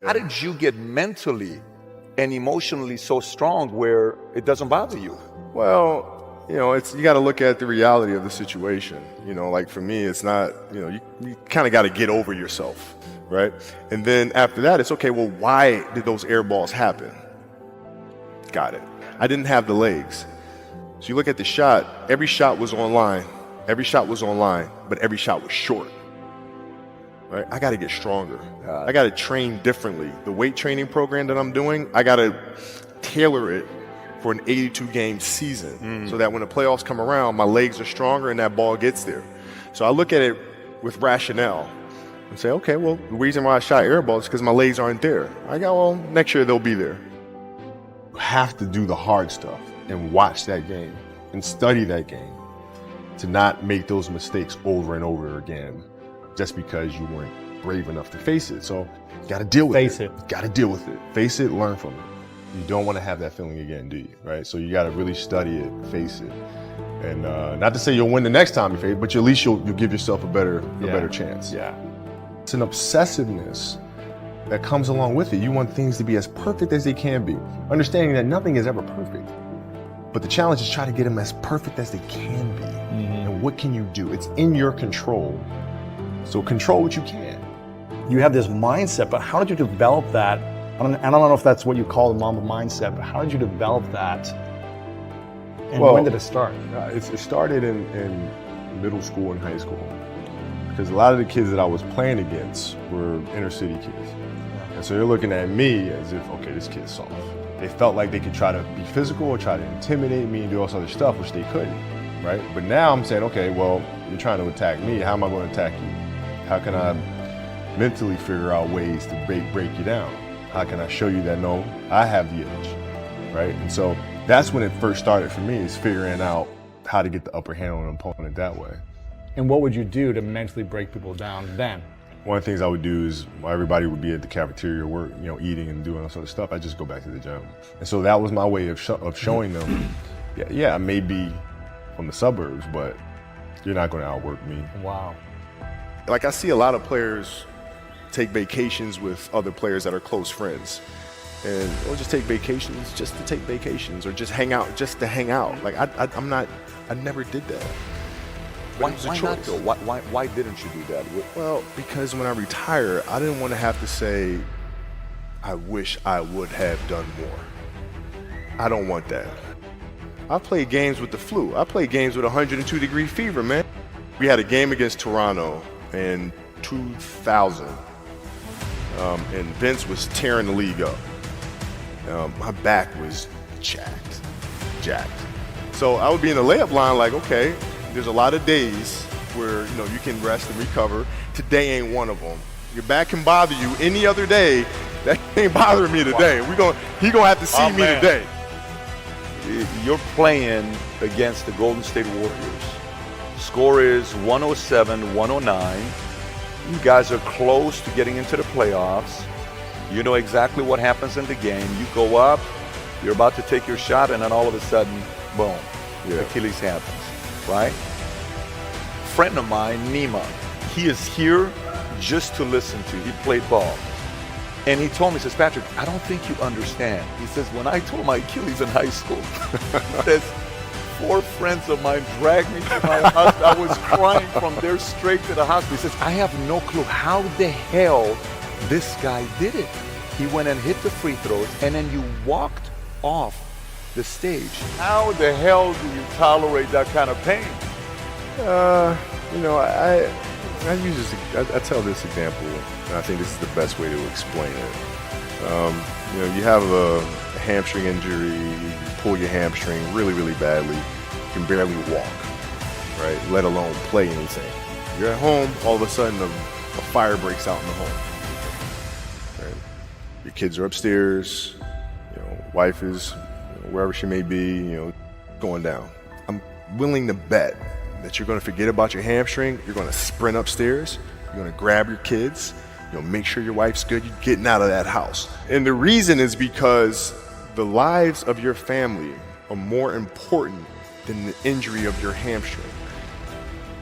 How did you get mentally and emotionally so strong where it doesn't bother you? Well, you got to look at the reality of the situation. Like for me, it's not, you kind of got to get over yourself, right? And then after that, it's okay, well, why did those air balls happen? Got it. I didn't have the legs. So you look at the shot, every shot was online. Every shot was online, but every shot was short. Right? I got to get stronger. I got to train differently. The weight training program that I'm doing, I got to tailor it for an 82-game season so that when the playoffs come around, my legs are stronger and that ball gets there. So I look at it with rationale and say, okay, well, the reason why I shot air balls is because my legs aren't there. I go, well, next year they'll be there. You have to do the hard stuff and watch that game and study that game to not make those mistakes over and over again just because you weren't brave enough to face it. So you got to deal with it. You got to deal with it. Face it, learn from it. You don't want to have that feeling again, do you? Right? So you got to really study it, face it. And not to say you'll win the next time you face it, but at least you'll give yourself a better chance. Yeah. It's an obsessiveness that comes along with it. You want things to be as perfect as they can be, understanding that nothing is ever perfect. But the challenge is try to get them as perfect as they can be. And what can you do? It's in your control. So control what you can. You have this mindset, but how did you develop that? I don't know if that's what you call the Mamba mindset, but how did you develop that? And when did it start? It started in middle school and high school. Because a lot of the kids that I was playing against were inner city kids. And so they're looking at me as if, okay, this kid's soft. They felt like they could try to be physical or try to intimidate me and do all this other stuff, which they couldn't, right? But now I'm saying, okay, well, you're trying to attack me. How am I going to attack you? How can I mentally figure out ways to break you down? How can I show you that, no, I have the edge, right? And so that's when it first started for me, is figuring out how to get the upper hand on an opponent that way. And what would you do to mentally break people down then? One of the things I would do is, while everybody would be at the cafeteria work, eating and doing all sort of stuff, I just go back to the gym. And so that was my way of showing them, I may be from the suburbs, but you're not going to outwork me. Wow. Like I see a lot of players take vacations with other players that are close friends. And or just take vacations just to take vacations, or just hang out just to hang out. Like I never did that. Why not though? Why didn't you do that? Well, because when I retire, I didn't want to have to say, I wish I would have done more. I don't want that. I played games with the flu. I played games with 102-degree fever, man. We had a game against Toronto in 2000, and Vince was tearing the league up. My back was jacked. So I would be in the layup line like, okay, there's a lot of days where you can rest and recover. Today ain't one of them. Your back can bother you any other day. That ain't bothering me today. He gonna have to see me today. You're playing against the Golden State Warriors. Score is 107-109. You guys are close to getting into the playoffs. You know exactly what happens in the game. You go up, you're about to take your shot, and then all of a sudden, boom, Achilles happens, right? Friend of mine, Nima, he is here just to listen to. He played ball. And he told me, he says, Patrick, I don't think you understand. He says, when I tore my Achilles in high school, he says, 4 friends of mine dragged me to my hospital. I was crying from there straight to the hospital. He says, I have no clue how the hell this guy did it. He went and hit the free throws, and then you walked off the stage. How the hell do you tolerate that kind of pain? I tell this example, and I think this is the best way to explain it. You have a hamstring injury, you pull your hamstring really, really badly, you can barely walk, right? Let alone play anything. You're at home, all of a sudden a fire breaks out in the home. Right? Your kids are upstairs, wife is wherever she may be, going down. I'm willing to bet that you're going to forget about your hamstring. You're going to sprint upstairs. You're going to grab your kids. Make sure your wife's good. You're getting out of that house. And the reason is because the lives of your family are more important than the injury of your hamstring.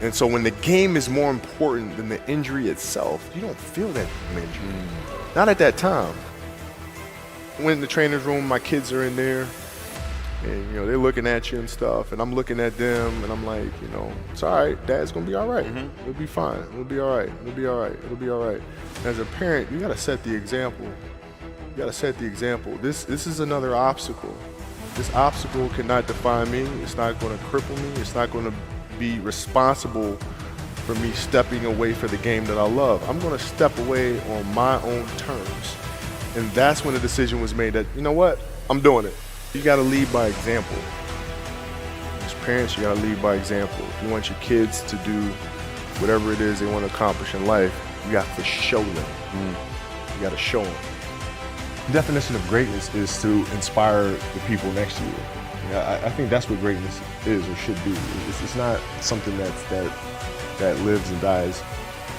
And so when the game is more important than the injury itself, you don't feel that injury. Not at that time. Went in the trainer's room, my kids are in there, and you know they're looking at you and stuff, and I'm looking at them, and I'm like, you know, it's all right, Dad's gonna be all right. It'll be fine. It'll be all right. It'll be all right. It'll be all right. And as a parent, you gotta set the example. You gotta set the example. This is another obstacle. This obstacle cannot define me. It's not gonna cripple me. It's not gonna be responsible for me stepping away for the game that I love. I'm gonna step away on my own terms. And that's when the decision was made that, you know what, I'm doing it. You gotta lead by example. As parents, you gotta lead by example. If you want your kids to do whatever it is they want to accomplish in life, you have to show them. You gotta show them. The definition of greatness is to inspire the people next to you. Yeah, I think that's what greatness is or should be. It's not something that lives and dies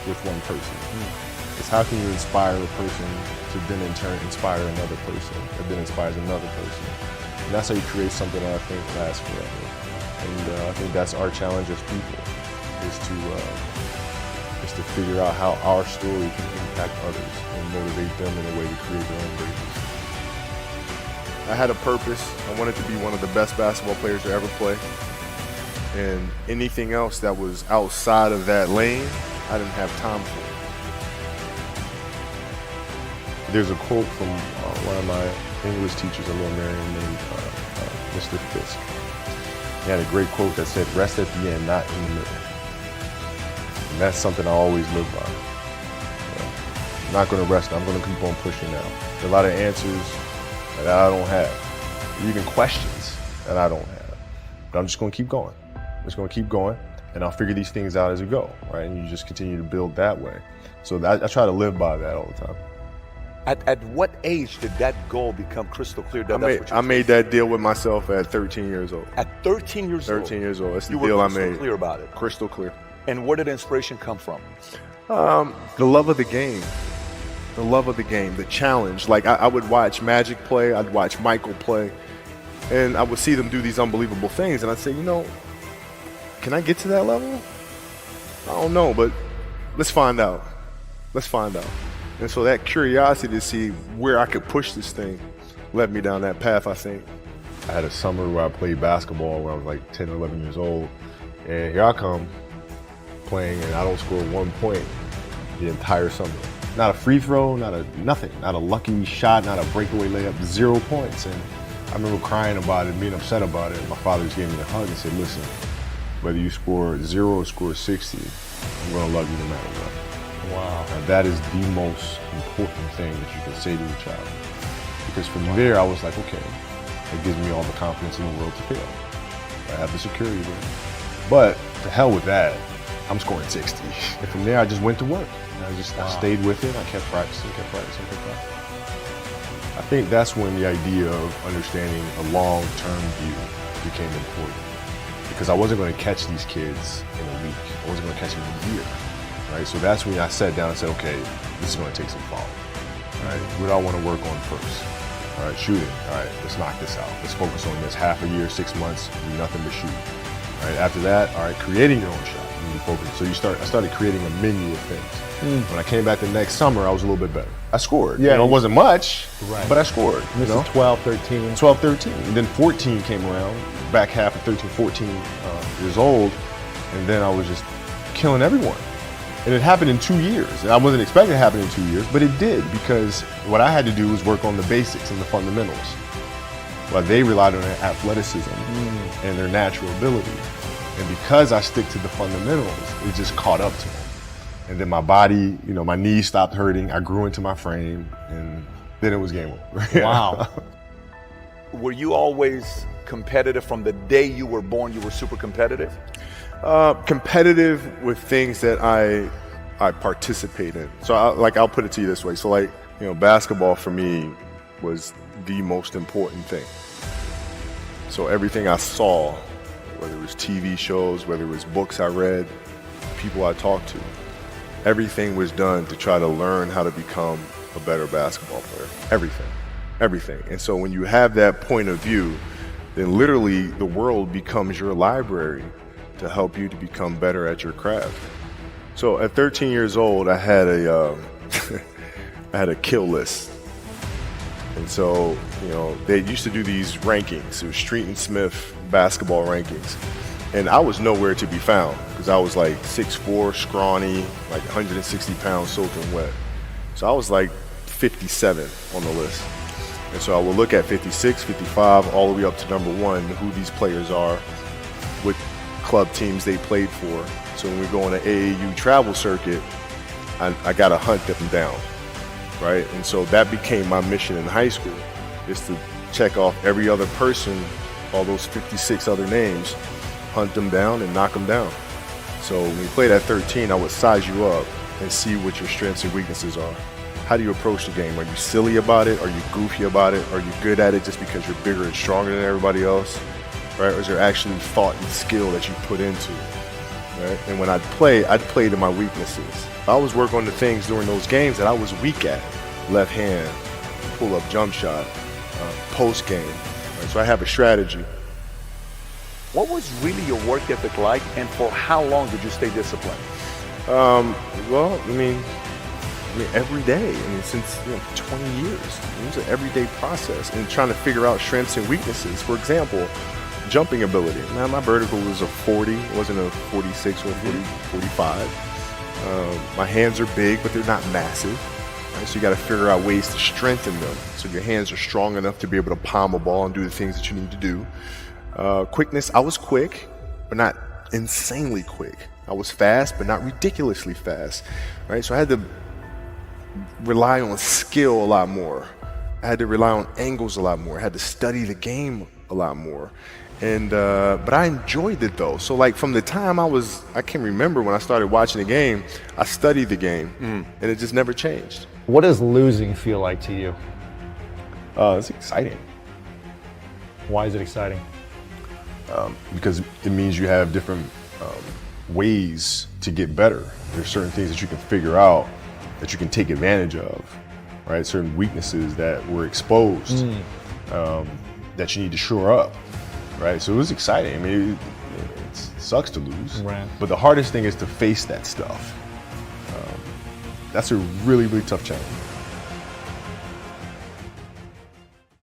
with one person. It's how can you inspire a person to then in turn inspire another person that then inspires another person. And that's how you create something that I think lasts forever. And I think that's our challenge as people, is to figure out how our story can impact others and motivate them in a way to create their own greatness. I had a purpose. I wanted to be one of the best basketball players to ever play. And anything else that was outside of that lane, I didn't have time for. There's a quote from one of my English teachers, a little man named Mr. Fisk. He had a great quote that said, "Rest at the end, not in the middle." And that's something I always live by. I'm not going to rest. I'm going to keep on pushing now. There are a lot of answers that I don't have, even questions that I don't have. But I'm just going to keep going. I'm just going to keep going, and I'll figure these things out as we go, right? And you just continue to build that way. So I try to live by that all the time. At what age did that goal become crystal clear? I made that deal with myself at 13 years old. At 13 years old? 13 years old. That's the you deal were I crystal made. clear about it. Crystal clear. And where did inspiration come from? The love of the game. The love of the game, the challenge. Like I would watch Magic play, I'd watch Michael play, and I would see them do these unbelievable things, and I'd say, you know, can I get to that level? I don't know, but let's find out. Let's find out. And so that curiosity to see where I could push this thing led me down that path, I think. I had a summer where I played basketball when I was like 10 or 11 years old, and here I come playing, and I don't score 1 point the entire summer. Not a free throw, nothing, not a lucky shot, not a breakaway layup, 0 points. And I remember crying about it, being upset about it. And my father just gave me a hug and said, "Listen, whether you score 0 or score 60, I'm gonna love you no matter what." Wow. And that is the most important thing that you can say to a child. Because from there, I was like, okay, that gives me all the confidence in the world to fail. I have the security there. But to hell with that, I'm scoring 60. And from there, I just went to work. And I stayed with it. I kept practicing. I think that's when the idea of understanding a long-term view became important. Because I wasn't going to catch these kids in a week. I wasn't going to catch them in a year. Right? So that's when I sat down and said, okay, this is going to take some thought. Right? What do I want to work on first? All right, shooting. All right, let's knock this out. Let's focus on this. Half a year, 6 months, do nothing but shoot. All right, after that, all right, creating your own shot. You focus. So I started creating a menu of things. When I came back the next summer, I was a little bit better. I scored. Yeah, it wasn't much, right, but I scored. This is 12, 13. 12, 13. And then 14 came around, back half of 13, 14 years old, and then I was just killing everyone. And it happened in 2 years. And I wasn't expecting it to happen in 2 years, but it did, because what I had to do was work on the basics and the fundamentals. While they relied on their athleticism and their natural ability. And because I stick to the fundamentals, it just caught up to them. And then my body, my knees stopped hurting. I grew into my frame, and then it was game over. Wow. Were you always competitive from the day you were born? You were super competitive? Competitive with things that I participate in. So I'll put it to you this way. So basketball for me was the most important thing. So everything I saw, whether it was TV shows, whether it was books I read, people I talked to, everything was done to try to learn how to become a better basketball player. Everything. And so when you have that point of view, then literally the world becomes your library to help you to become better at your craft. So at 13 years old, I had I had a kill list. And so, they used to do these rankings. It was Street and Smith basketball rankings. And I was nowhere to be found because I was like 6'4", scrawny, like 160 pounds soaking wet. So I was like 57 on the list. And so I will look at 56, 55, all the way up to number 1, who these players are, what club teams they played for. So when we go on an AAU travel circuit, I got to hunt them down, right? And so that became my mission in high school, is to check off every other person, all those 56 other names, hunt them down and knock them down. So when we played at 13, I would size you up and see what your strengths and weaknesses are. How do you approach the game? Are you silly about it? Are you goofy about it? Are you good at it just because you're bigger and stronger than everybody else? Right? Or is there actually thought and skill that you put into it? Right? And when I'd play to my weaknesses. I always work on the things during those games that I was weak at. Left hand, pull-up jump shot, post game. Right? So I have a strategy. What was really your work ethic like, and for how long did you stay disciplined? Well, I mean, every day. Since 20 years. It was an everyday process, and trying to figure out strengths and weaknesses. For example, jumping ability. Now, my vertical was a 40, it wasn't a 46 or a 45. My hands are big, but they're not massive. Right? So you got to figure out ways to strengthen them, so your hands are strong enough to be able to palm a ball and do the things that you need to do. Quickness, I was quick, but not insanely quick. I was fast, but not ridiculously fast. Right? So I had to rely on skill a lot more. I had to rely on angles a lot more. I had to study the game a lot more. And but I enjoyed it though. So like from the time I can remember when I started watching the game, I studied the game, and it just never changed. What does losing feel like to you? It's exciting Why is it exciting? because it means you have different ways to get better. There's certain things that you can figure out that you can take advantage of, right? Certain weaknesses that were exposed that you need to shore up, right? So it was exciting. I mean, it sucks to lose, Right. but the hardest thing is to face that stuff. That's a really, really tough challenge.